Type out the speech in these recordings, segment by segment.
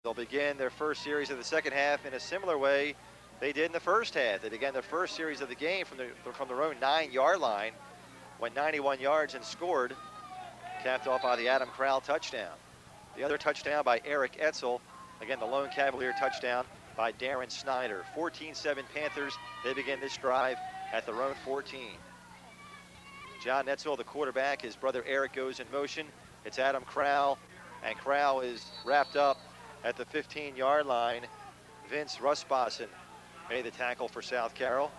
They'll begin their first series of the second half in a similar way they did in the first half. They began their first series of the game from their own 9-yard line, went 91 yards and scored, capped off by the Adam Crowell touchdown. The other touchdown by Eric Etzel, again the lone Cavalier touchdown by Darren Snyder. 14-7 Panthers. They begin this drive at their own 14. John Etzel, the quarterback, his brother Eric goes in motion. It's Adam Crowell, and Crowell is wrapped up at the 15-yard line. Vince Rusbassen made the tackle for South Carroll.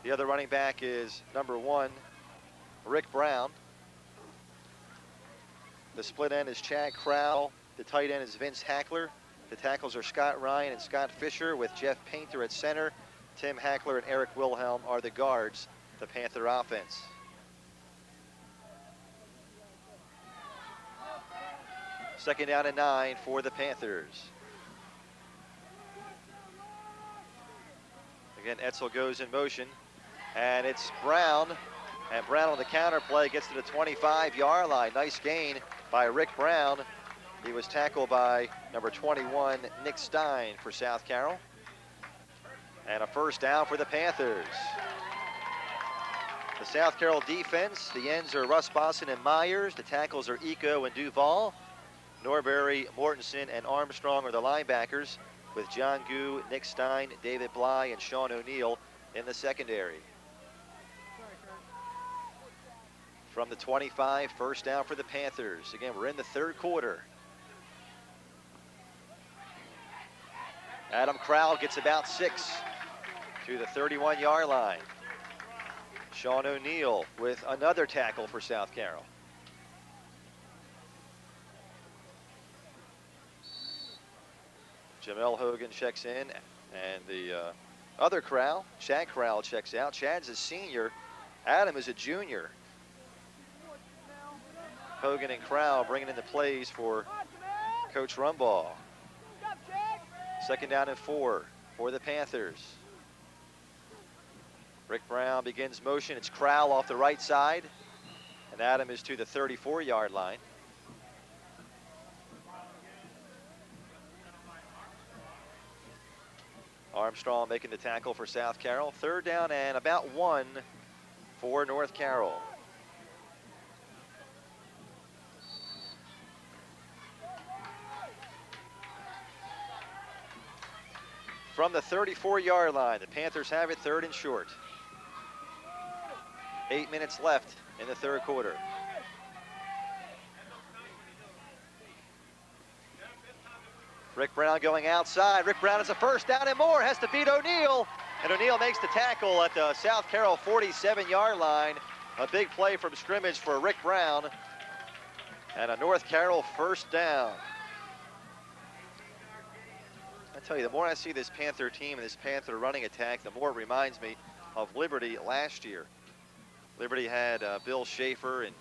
The other running back is number 1, Rick Brown. The split end is Chad Crowell. The tight end is Vince Hackler. The tackles are Scott Ryan and Scott Fisher, with Jeff Painter at center. Tim Hackler and Eric Wilhelm are the guards, the Panther offense. Second down and 9 for the Panthers. Again, Etzel goes in motion, and it's Brown. And Brown on the counter play gets to the 25-yard line. Nice gain by Rick Brown. He was tackled by number 21, Nick Stein, for South Carroll. And a first down for the Panthers. The South Carroll defense, the ends are Rusbassen and Myers. The tackles are Eco and Duval. Norbury, Mortensen, and Armstrong are the linebackers, with John Gu, Nick Stein, David Bly, and Sean O'Neill in the secondary. From the 25, first down for the Panthers. Again, we're in the third quarter. Adam Crowell gets about 6 to the 31-yard line. Sean O'Neill with another tackle for South Carroll. Jamel Hogan checks in, and the other Crowell, Chad Crowell, checks out. Chad's a senior. Adam is a junior. Hogan and Crowell bringing in the plays for Coach Rumbaugh. Second down and 4 for the Panthers. Rick Brown begins motion. It's Crowell off the right side, and Adam is to the 34-yard line. Armstrong making the tackle for South Carroll. Third down and about 1 for North Carroll. From the 34-yard line, the Panthers have it third and short. 8 minutes left in the third quarter. Rick Brown going outside. Rick Brown has a first down and more, has to beat O'Neill. And O'Neill makes the tackle at the South Carroll 47-yard line. A big play from scrimmage for Rick Brown. And a North Carroll first down. I tell you, the more I see this Panther team and this Panther running attack, the more it reminds me of Liberty last year. Liberty had Bill Schaefer and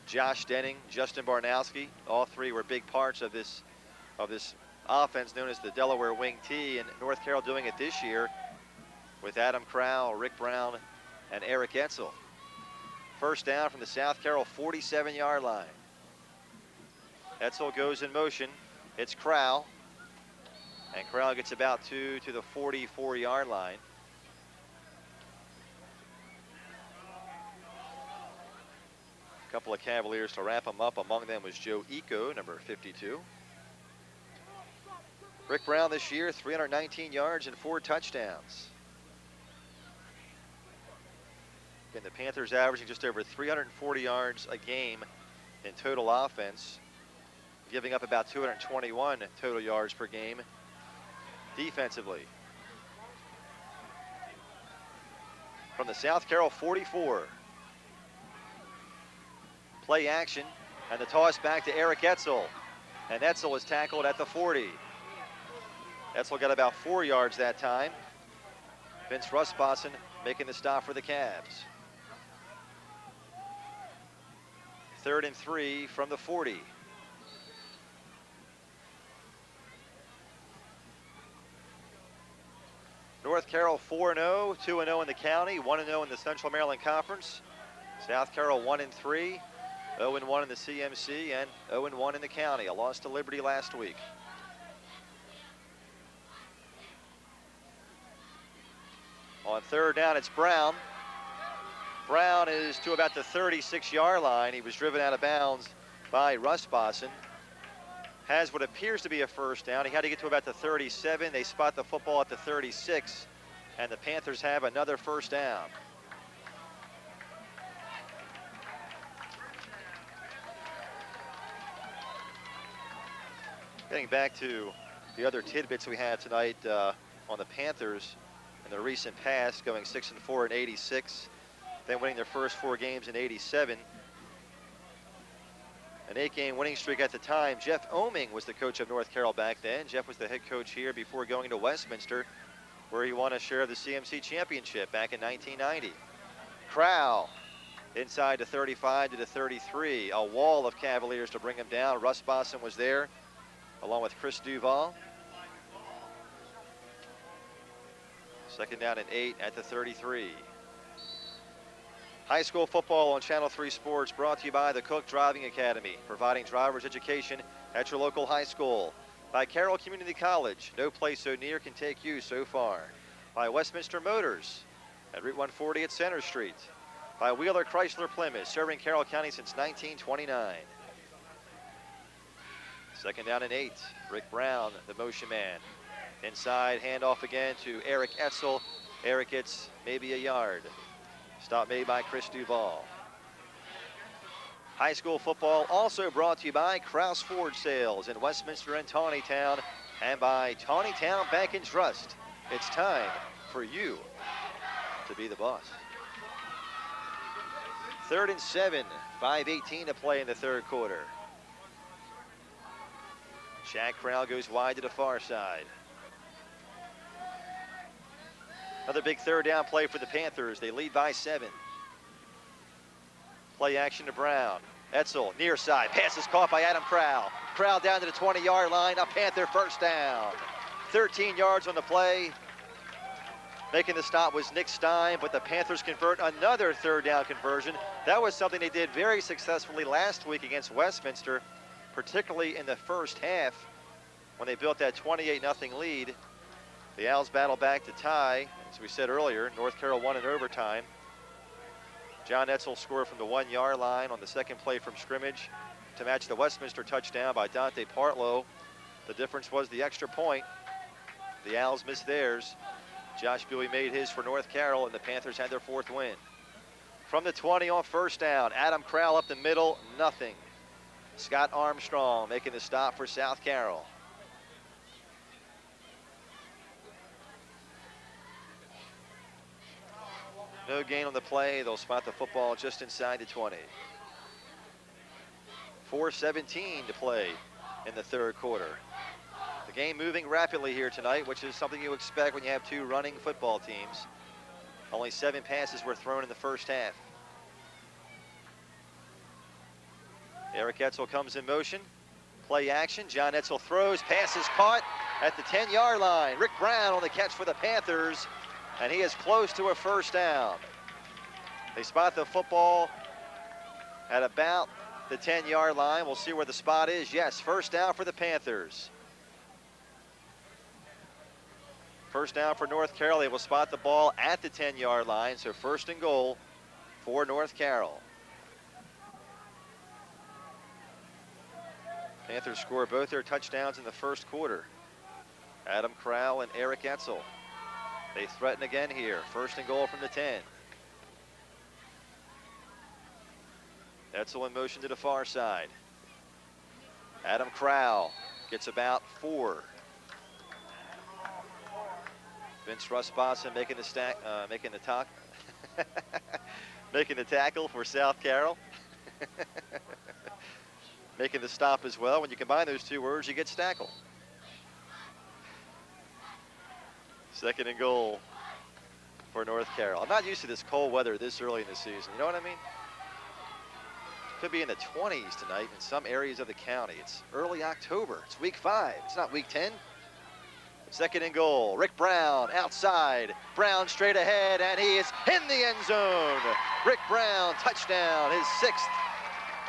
Josh Denning, Justin Barnowski. All three were big parts of this offense known as the Delaware Wing T, and North Carroll doing it this year with Adam Crowell, Rick Brown, and Eric Etzel. First down from the South Carroll 47-yard line. Etzel goes in motion. It's Crowell. And Crowell gets about 2 to the 44-yard line. A couple of Cavaliers to wrap them up. Among them was Joe Eco, number 52. Rick Brown this year, 319 yards and 4 touchdowns. Again, the Panthers averaging just over 340 yards a game in total offense, giving up about 221 total yards per game defensively. From the South Carroll 44. Play action, and the toss back to Eric Etzel. And Etzel is tackled at the 40. Etzel got about 4 yards that time. Vince Rusbassen making the stop for the Cavs. 3rd and 3 from the 40. North Carroll 4-0, 2-0 in the county, 1-0 in the Central Maryland Conference. South Carroll 1-3. 0-1 in the CMC and 0-1 in the county. A loss to Liberty last week. On third down, it's Brown. Brown is to about the 36-yard line. He was driven out of bounds by Russ Bosson. Has what appears to be a first down. He had to get to about the 37. They spot the football at the 36, and the Panthers have another first down. Getting back to the other tidbits we had tonight on the Panthers in their recent past, going 6-4 in '86, then winning their first 4 games in '87. An 8-game winning streak at the time. Jeff Oming was the coach of North Carroll back then. Jeff was the head coach here before going to Westminster, where he won a share of the CMC championship back in 1990. Crowell inside the 35 to the 33. A wall of Cavaliers to bring him down. Russ Bosson was there, along with Chris Duval. Second down and 8 at the 33. High school football on Channel 3 Sports, brought to you by the Cook Driving Academy, providing driver's education at your local high school. By Carroll Community College, no place so near can take you so far. By Westminster Motors at Route 140 at Center Street. By Wheeler Chrysler Plymouth, serving Carroll County since 1929. Second down and 8. Rick Brown, the motion man. Inside, handoff again to Eric Etzel. Eric gets maybe a yard. Stop made by Chris Duval. High school football also brought to you by Krause Ford Sales in Westminster and Tawnytown, and by Tawnytown Bank and Trust. It's time for you to be the boss. 3rd and 7, 5:18 to play in the third quarter. Shaq Crowell goes wide to the far side. Another big third down play for the Panthers. They lead by 7. Play action to Brown. Etzel, near side. Pass is caught by Adam Crowell. Crowell down to the 20-yard line. A Panther first down. 13 yards on the play. Making the stop was Nick Stein, but the Panthers convert another third down conversion. That was something they did very successfully last week against Westminster, particularly in the first half when they built that 28-0 lead. The Owls battle back to tie. As we said earlier, North Carroll won in overtime. John Etzel scored from the 1-yard line on the second play from scrimmage to match the Westminster touchdown by Dante Partlow. The difference was the extra point. The Owls missed theirs. Josh Buey made his for North Carroll, and the Panthers had their 4th win. From the 20 on first down, Adam Crowell up the middle, nothing. Scott Armstrong making the stop for South Carroll. No gain on the play. They'll spot the football just inside the 20. 4:17 to play in the third quarter. The game moving rapidly here tonight, which is something you expect when you have 2 running football teams. Only 7 passes were thrown in the first half. Eric Etzel comes in motion. Play action. John Etzel throws. Pass is caught at the 10-yard line. Rick Brown on the catch for the Panthers, and he is close to a first down. They spot the football at about the 10-yard line. We'll see where the spot is. Yes, first down for the Panthers. First down for North Carroll. They will spot the ball at the 10-yard line, so first and goal for North Carroll. Panthers score both their touchdowns in the first quarter. Adam Crowell and Eric Etzel. They threaten again here. First and goal from the 10. Etzel in motion to the far side. Adam Crowell gets about 4. Vince Russ-Bosson making the making the tackle for South Carroll. Making the stop as well. When you combine those 2 words, you get stackle. Second and goal for North Carroll. I'm not used to this cold weather this early in the season. You know what I mean? Could be in the 20s tonight in some areas of the county. It's early October. It's week 5. It's not week 10. Second and goal. Rick Brown outside. Brown straight ahead, and he is in the end zone. Rick Brown, touchdown, his 6th.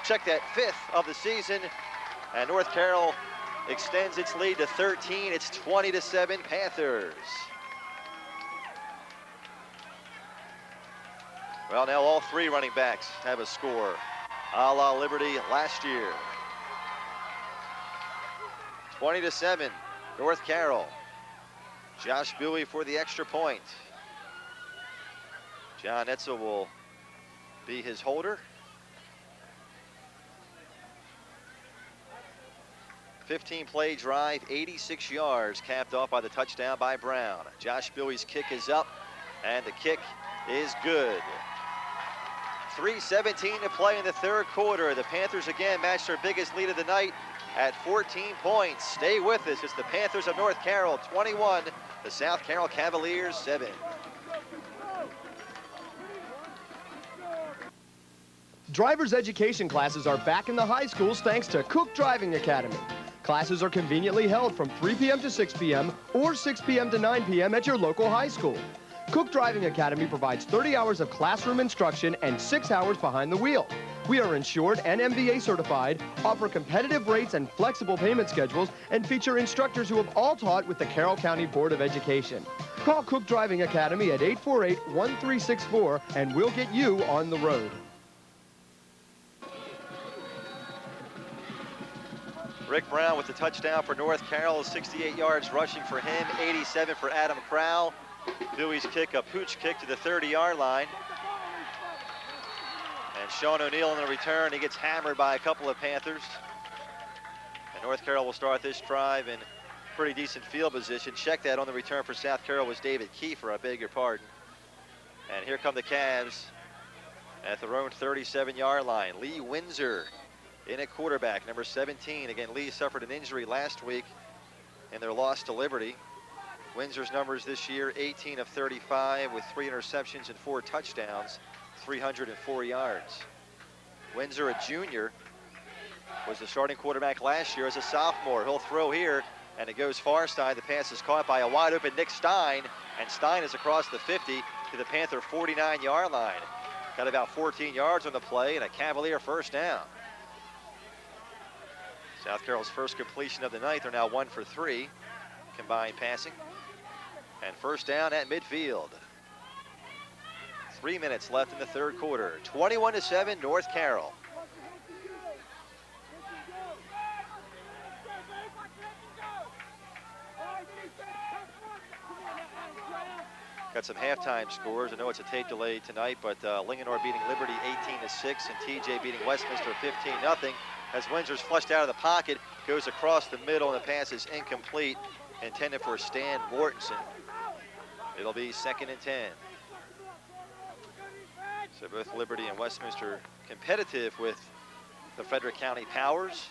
check that, 5th of the season. And North Carroll extends its lead to 13. It's 20-7 Panthers. Well, now all 3 running backs have a score, a la Liberty last year. 20-7, North Carroll. Josh Bowie for the extra point. John Etzel will be his holder. 15-play drive, 86 yards, capped off by the touchdown by Brown. Josh Bowie's kick is up, and the kick is good. 3:17 to play in the 3rd quarter. The Panthers again matched their biggest lead of the night at 14 points. Stay with us. It's the Panthers of North Carroll 21, the South Carroll Cavaliers 7. Driver's education classes are back in the high schools thanks to Cook Driving Academy. Classes are conveniently held from 3 p.m. to 6 p.m. or 6 p.m. to 9 p.m. at your local high school. Cook Driving Academy provides 30 hours of classroom instruction and 6 hours behind the wheel. We are insured and MBA certified, offer competitive rates and flexible payment schedules, and feature instructors who have all taught with the Carroll County Board of Education. Call Cook Driving Academy at 848-1364 and we'll get you on the road. Rick Brown with the touchdown for North Carroll, 68 yards rushing for him, 87 for Adam Crowell. Bowie's kick, a pooch kick to the 30-yard line. And Sean O'Neill on the return, he gets hammered by a couple of Panthers. And North Carroll will start this drive in pretty decent field position. Check that on the return for South Carroll was David Kiefer, I beg your pardon. And here come the Cavs at their own 37-yard line. Lee Windsor in at quarterback, number 17. Again, Lee suffered an injury last week in their loss to Liberty. Windsor's numbers this year, 18 of 35 with 3 interceptions and 4 touchdowns, 304 yards. Windsor, a junior, was the starting quarterback last year as a sophomore. He'll throw here, and it goes far side. The pass is caught by a wide open Nick Stein, and Stein is across the 50 to the Panther 49-yard line. Got about 14 yards on the play and a Cavalier first down. South Carroll's first completion of the night. They're now 1 for 3 combined passing. And first down at midfield. 3 minutes left in the 3rd quarter. 21-7 North Carroll. Got some halftime scores. I know it's a tape delay tonight, but Linganore beating Liberty 18-6 and TJ beating Westminster 15-0. As Windsor's flushed out of the pocket, goes across the middle, and the pass is incomplete, intended for Stan Mortensen. It'll be 2nd and 10. So both Liberty and Westminster competitive with the Frederick County Powers,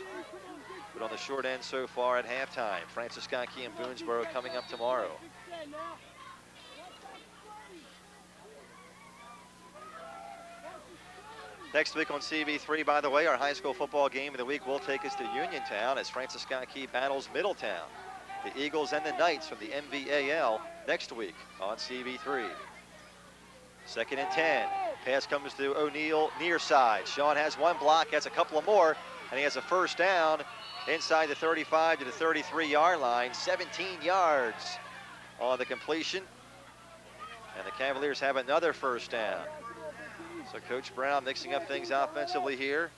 but on the short end so far at halftime. Francis Scott Key and Boonesboro coming up tomorrow. Next week on CB3, by the way, our high school football game of the week will take us to Uniontown as Francis Scott Key battles Middletown. The Eagles and the Knights from the MVAL next week on CB3. 2nd and 10. Pass comes to O'Neill near side. Sean has one block, has a couple of more, and he has a first down inside the 35 to the 33-yard line. 17 yards on the completion. And the Cavaliers have another first down. So Coach Brown mixing up things offensively here.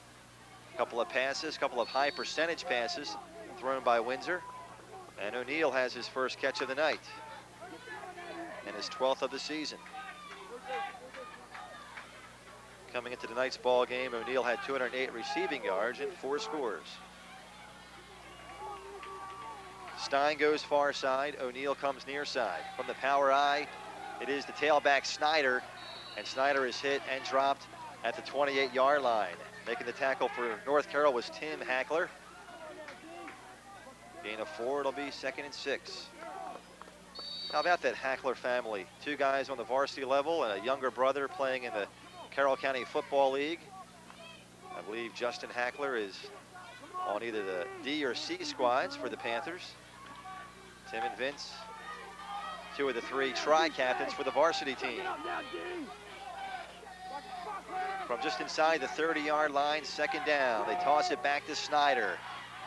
A couple of passes, a couple of high percentage passes thrown by Windsor. And O'Neill has his first catch of the night and his 12th of the season. Coming into tonight's ball game, O'Neill had 208 receiving yards and 4 scores. Stein goes far side, O'Neill comes near side. From the power eye, it is the tailback Snyder, and Snyder is hit and dropped at the 28-yard line. Making the tackle for North Carroll was Tim Hackler. Gain of 4, it'll be 2nd and 6. How about that Hackler family? 2 guys on the varsity level and a younger brother playing in the Carroll County Football League. I believe Justin Hackler is on either the D or C squads for the Panthers. Tim and Vince, 2 of the 3 tri-captains for the varsity team. from just inside the 30-yard line, second down. They toss it back to Snyder.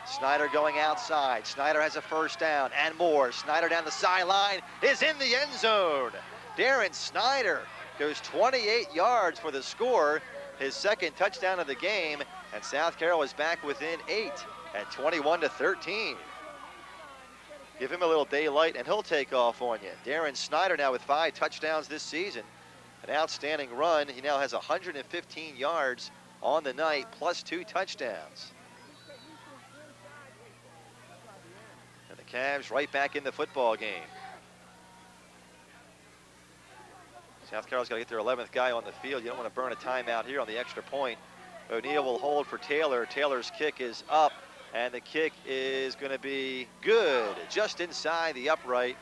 Snyder going outside. Snyder has a first down and more. Snyder down the sideline is in the end zone. Darren Snyder goes 28 yards for the score, his second touchdown of the game, and South Carroll is back within 8 at 21-13. Give him a little daylight and he'll take off on you. Darren Snyder now with 5 touchdowns this season. An outstanding run. He now has 115 yards on the night, plus 2 touchdowns. And the Cavs right back in the football game. South Carroll's got to get their 11th guy on the field. You don't want to burn a timeout here on the extra point. O'Neal will hold for Taylor. Taylor's kick is up, and the kick is going to be good, just inside the upright.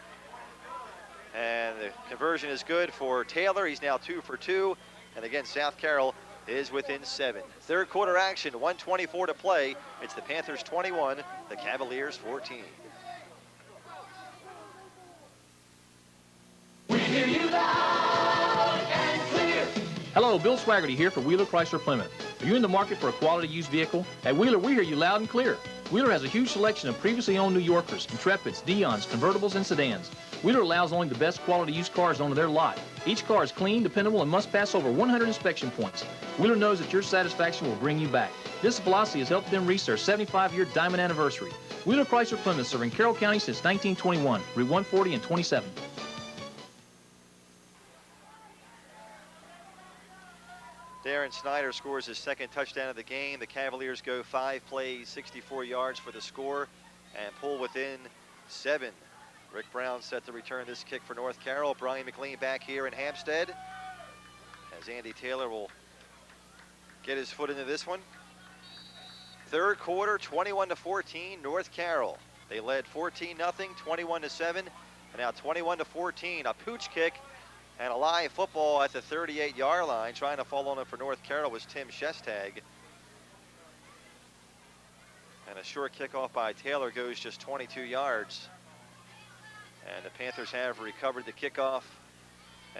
And the conversion is good for Taylor. He's now 2 for 2. And again, South Carroll is within 7. Third quarter action, 1:24 to play. It's the Panthers 21, the Cavaliers 14. We hear you loud and clear. Hello, Bill Swaggerty here for Wheeler Chrysler Plymouth. Are you in the market for a quality used vehicle? At Wheeler, we hear you loud and clear. Wheeler has a huge selection of previously owned New Yorkers, Intrepids, Dions, convertibles, and sedans. Wheeler allows only the best quality used cars onto their lot. Each car is clean, dependable, and must pass over 100 inspection points. Wheeler knows that your satisfaction will bring you back. This philosophy has helped them reach their 75-year diamond anniversary. Wheeler Chrysler Plymouth, serving Carroll County since 1921, Route 140 and 27. Darren Snyder scores his second touchdown of the game. The Cavaliers go 5 plays, 64 yards for the score, and pull within 7. Rick Brown set to return this kick for North Carroll. Brian McLean back here in Hampstead, as Andy Taylor will get his foot into this one. Third quarter, 21-14, North Carroll. They led 14-0, 21-7, and now 21-14. A pooch kick and a live football at the 38-yard line. Trying to fall on it for North Carroll was Tim Shestag. And a short kickoff by Taylor goes just 22 yards. And the Panthers have recovered the kickoff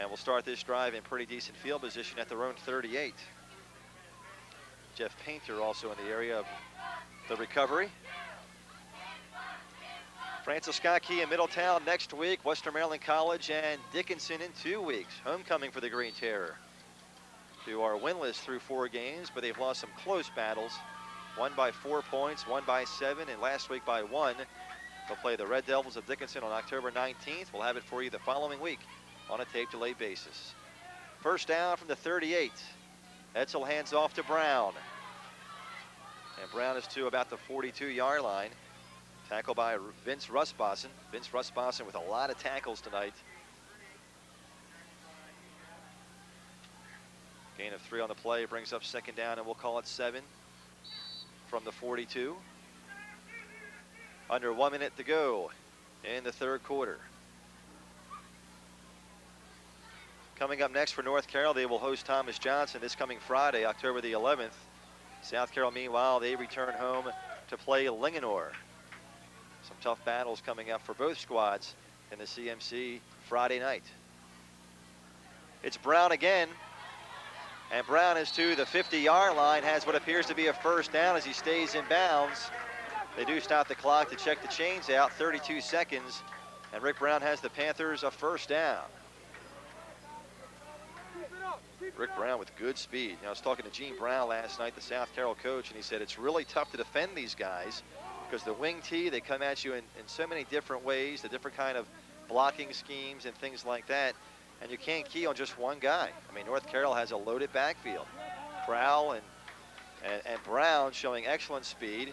and will start this drive in pretty decent field position at their own 38. Jeff Painter also in the area of the recovery. Francis Scott Key in Middletown next week, Western Maryland College and Dickinson in 2 weeks. Homecoming for the Green Terror, who are winless through 4 games, but they've lost some close battles. One by 4 points, one by 7, and last week by 1. They'll play the Red Devils of Dickinson on October 19th. We'll have it for you the following week on a tape delay basis. First down from the 38. Edsel hands off to Brown. And Brown is to about the 42-yard line. Tackled by Vince Rusbosson. Vince Rusbosson with a lot of tackles tonight. Gain of 3 on the play brings up second down, and we'll call it 7 from the 42. Under 1 minute to go in the third quarter. Coming up next for North Carroll, they will host Thomas Johnson this coming Friday, October the 11th. South Carroll, meanwhile, they return home to play Linganore. Some tough battles coming up for both squads in the CMC Friday night. It's Brown again, and Brown is to the 50-yard line, has what appears to be a first down as he stays in bounds. They do stop the clock to check the chains out, 32 seconds, and Rick Brown has the Panthers a first down. Rick Brown with good speed. Now, I was talking to Gene Brown last night, the South Carroll coach, and he said it's really tough to defend these guys because the wing tee, they come at you in so many different ways, the different kind of blocking schemes and things like that, and you can't key on just one guy. I mean, North Carroll has a loaded backfield. Crowell and Brown showing excellent speed,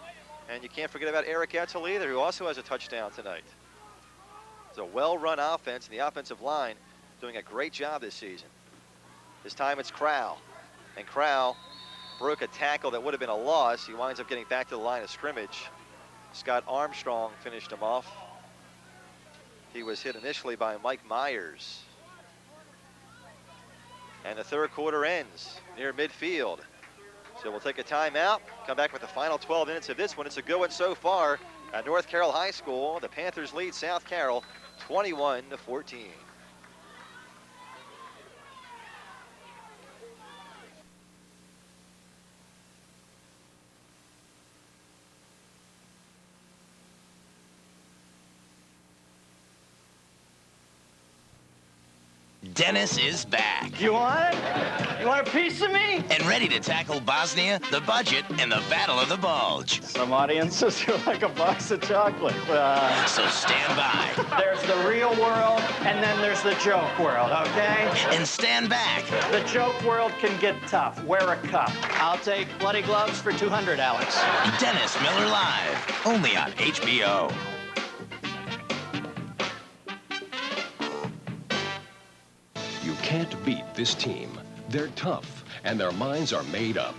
and you can't forget about Eric Edsel either, who also has a touchdown tonight. It's a well-run offense, and the offensive line doing a great job this season. This time it's Crowell, and Crowell broke a tackle that would have been a loss. He winds up getting back to the line of scrimmage. Scott Armstrong finished him off. He was hit initially by Mike Myers. And the third quarter ends near midfield. So we'll take a timeout, come back with the final 12 minutes of this one. It's a good one so far at North Carroll High School. The Panthers lead South Carroll 21-14. Dennis is back. You want it? You want a piece of me? And ready to tackle Bosnia, the budget, and the Battle of the Bulge. Some audiences are like a box of chocolate. So stand by. There's the real world, and then there's the joke world, okay? And stand back. The joke world can get tough. Wear a cup. I'll take bloody gloves for 200, Alex. Dennis Miller Live, only on HBO. You can't beat this team. They're tough, and their minds are made up.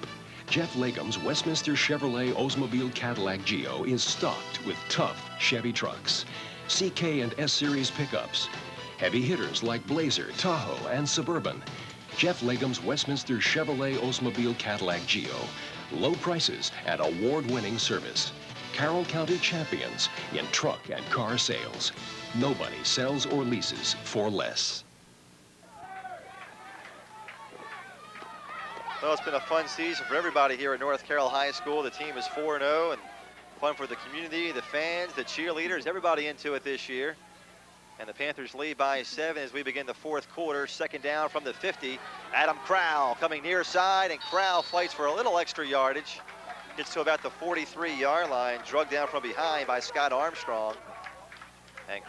Jeff Legum's Westminster Chevrolet Oldsmobile Cadillac Geo is stocked with tough Chevy trucks, CK and S-Series pickups, heavy hitters like Blazer, Tahoe, and Suburban. Jeff Legum's Westminster Chevrolet Oldsmobile Cadillac Geo. Low prices and award-winning service. Carroll County champions in truck and car sales. Nobody sells or leases for less. Well, it's been a fun season for everybody here at North Carroll High School. The team is 4-0, and fun for the community, the fans, the cheerleaders, everybody into it this year. And the Panthers lead by 7 as we begin the fourth quarter. Second down from the 50. Adam Crowell coming near side, and Crowell fights for a little extra yardage. Gets to about the 43-yard line, drugged down from behind by Scott Armstrong. And